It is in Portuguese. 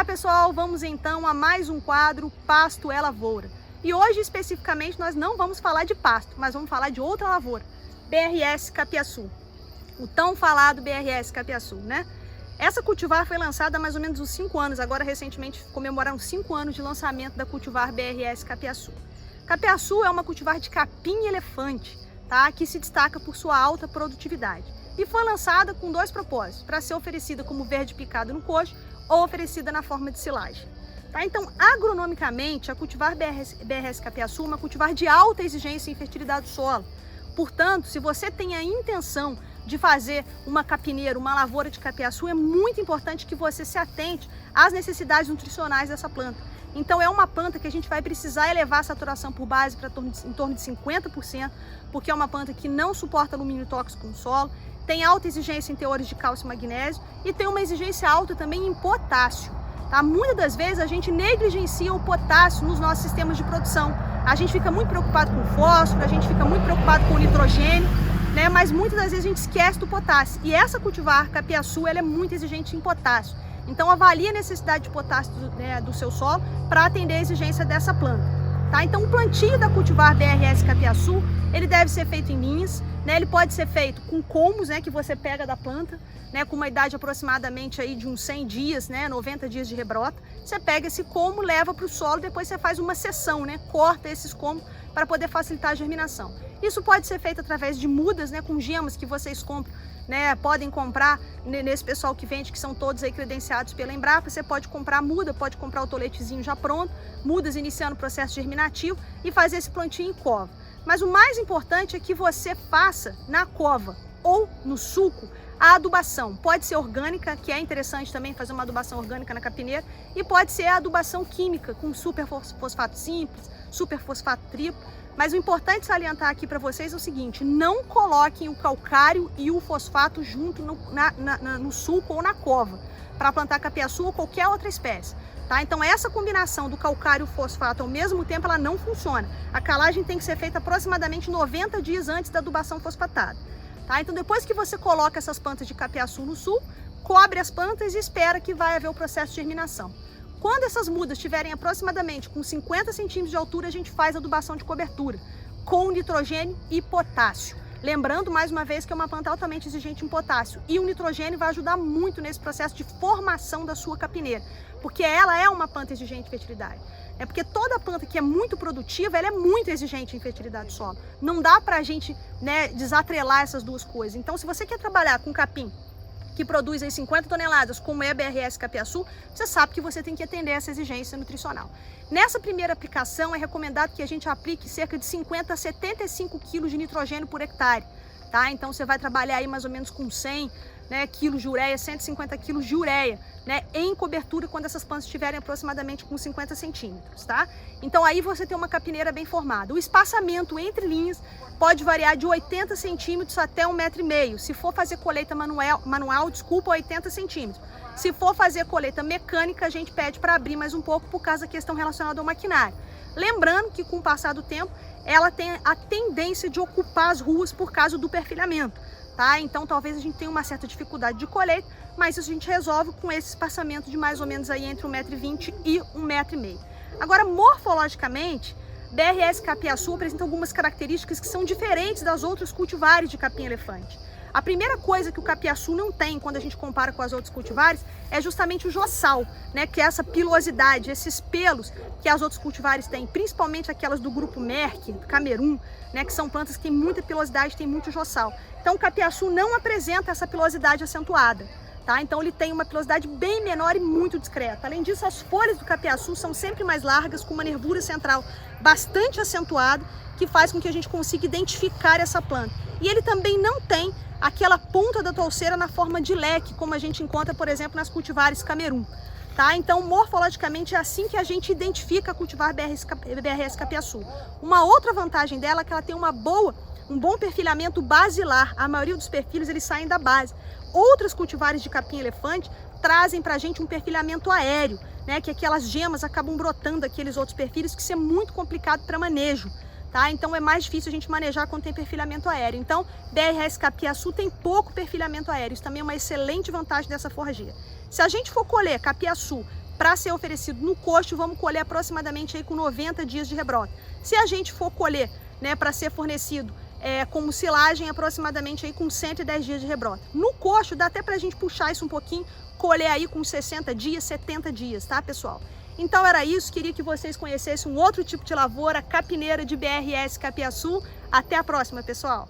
Olá pessoal, vamos então a mais um quadro Pasto é Lavoura. E hoje especificamente nós não vamos falar de pasto, mas vamos falar de outra lavoura, BRS Capiaçu. O tão falado BRS Capiaçu, né? Essa cultivar foi lançada há mais ou menos uns 5 anos, agora recentemente comemoraram 5 anos de lançamento da cultivar BRS Capiaçu. Capiaçu é uma cultivar de capim-elefante, tá? Que se destaca por sua alta produtividade. E foi lançada com 2 propósitos, para ser oferecida como verde picado no coxo ou oferecida na forma de silagem. Tá? Então, agronomicamente, a cultivar BRS Capiaçu é uma cultivar de alta exigência em fertilidade do solo. Portanto, se você tem a intenção de fazer uma capineira, uma lavoura de capiaçu, é muito importante que você se atente às necessidades nutricionais dessa planta. Então, é uma planta que a gente vai precisar elevar a saturação por base para em torno de 50%, porque é uma planta que não suporta alumínio tóxico no solo, tem alta exigência em teores de cálcio e magnésio e tem uma exigência alta também em potássio. Tá? Muitas das vezes a gente negligencia o potássio nos nossos sistemas de produção. A gente fica muito preocupado com o fósforo, a gente fica muito preocupado com o nitrogênio, né? Mas muitas das vezes a gente esquece do potássio. E essa cultivar Capiaçu, ela é muito exigente em potássio. Então avalie a necessidade de potássio do seu solo para atender a exigência dessa planta. Tá? Então o plantio da cultivar BRS Capiaçu, ele deve ser feito em linhas, né? Ele pode ser feito com colmos, né, que você pega da planta, né, com uma idade aproximadamente aí de uns 100 dias, né, 90 dias de rebrota. Você pega esse colmo, leva para o solo, depois você faz uma seção, né, corta esses colmos para poder facilitar a germinação. Isso pode ser feito através de mudas, né, com gemas que vocês compram, né, podem comprar nesse pessoal que vende, que são todos aí credenciados pela Embrapa. Você pode comprar muda, pode comprar o toletezinho já pronto, mudas iniciando o processo germinativo e fazer esse plantio em cova. Mas o mais importante é que você faça na cova ou no sulco a adubação. Pode ser orgânica, que é interessante também fazer uma adubação orgânica na capineira, e pode ser a adubação química, com superfosfato simples, superfosfato triplo. Mas o importante salientar aqui para vocês é o seguinte: não coloquem o calcário e o fosfato junto no sulco ou na cova, para plantar capiaçu ou qualquer outra espécie. Tá? Então essa combinação do calcário e o fosfato ao mesmo tempo, ela não funciona. A calagem tem que ser feita aproximadamente 90 dias antes da adubação fosfatada. Tá? Então depois que você coloca essas plantas de capiaçu no sul, cobre as plantas e espera que vai haver o processo de germinação. Quando essas mudas estiverem aproximadamente com 50 centímetros de altura, a gente faz a adubação de cobertura com nitrogênio e potássio. Lembrando, mais uma vez, que é uma planta altamente exigente em potássio. E o nitrogênio vai ajudar muito nesse processo de formação da sua capineira, porque ela é uma planta exigente em fertilidade. É porque toda planta que é muito produtiva, ela é muito exigente em fertilidade do solo. Não dá pra gente, né, desatrelar essas duas coisas. Então, se você quer trabalhar com capim que produz aí 50 toneladas, como é a BRS Capiaçu, você sabe que você tem que atender essa exigência nutricional. Nessa primeira aplicação, é recomendado que a gente aplique cerca de 50 a 75 kg de nitrogênio por hectare. Tá? Então você vai trabalhar aí mais ou menos com 100, né, quilos de ureia, 150 quilos de ureia, né, em cobertura quando essas plantas estiverem aproximadamente com 50 centímetros. Tá? Então aí você tem uma capineira bem formada. O espaçamento entre linhas pode variar de 80 centímetros até 1,5 m. Se for fazer colheita manual, 80 centímetros. Se for fazer colheita mecânica, a gente pede para abrir mais um pouco por causa da questão relacionada ao maquinário. Lembrando que com o passar do tempo, ela tem a tendência de ocupar as ruas por causa do perfilhamento. Tá? Então talvez a gente tenha uma certa dificuldade de colheita, mas isso a gente resolve com esse espaçamento de mais ou menos aí entre 1,20 m e 1,5 m. Agora, morfologicamente, BRS Capiaçu apresenta algumas características que são diferentes das outras cultivares de capim-elefante. A primeira coisa que o capiaçu não tem quando a gente compara com as outras cultivares é justamente o jossal, né? Que é essa pilosidade, esses pelos que as outras cultivares têm, principalmente aquelas do grupo Merck, Camerun, né? Que são plantas que têm muita pilosidade, têm muito jossal. Então o capiaçu não apresenta essa pilosidade acentuada. Tá? Então ele tem uma pilosidade bem menor e muito discreta. Além disso, as folhas do capiaçu são sempre mais largas, com uma nervura central bastante acentuada, que faz com que a gente consiga identificar essa planta. E ele também não tem aquela ponta da touceira na forma de leque, como a gente encontra, por exemplo, nas cultivares Camerun. Tá? Então, morfologicamente, é assim que a gente identifica a cultivar BRS Capiaçu. Uma outra vantagem dela é que ela tem um bom perfilhamento basilar. A maioria dos perfis eles saem da base. Outras cultivares de capim-elefante trazem para a gente um perfilhamento aéreo, né? Que aquelas gemas acabam brotando aqueles outros perfis, que isso é muito complicado para manejo. Tá? Então é mais difícil a gente manejar quando tem perfilhamento aéreo. Então, BRS Capiaçu tem pouco perfilhamento aéreo. Isso também é uma excelente vantagem dessa forrageira. Se a gente for colher capiaçu para ser oferecido no coxo, vamos colher aproximadamente aí com 90 dias de rebrota. Se a gente for colher, né, para ser fornecido como silagem, aproximadamente aí com 110 dias de rebrota. No coxo, dá até para a gente puxar isso um pouquinho, colher aí com 60 dias, 70 dias, tá, pessoal? Então era isso, queria que vocês conhecessem um outro tipo de lavoura, capineira de BRS Capiaçu. Até a próxima, pessoal!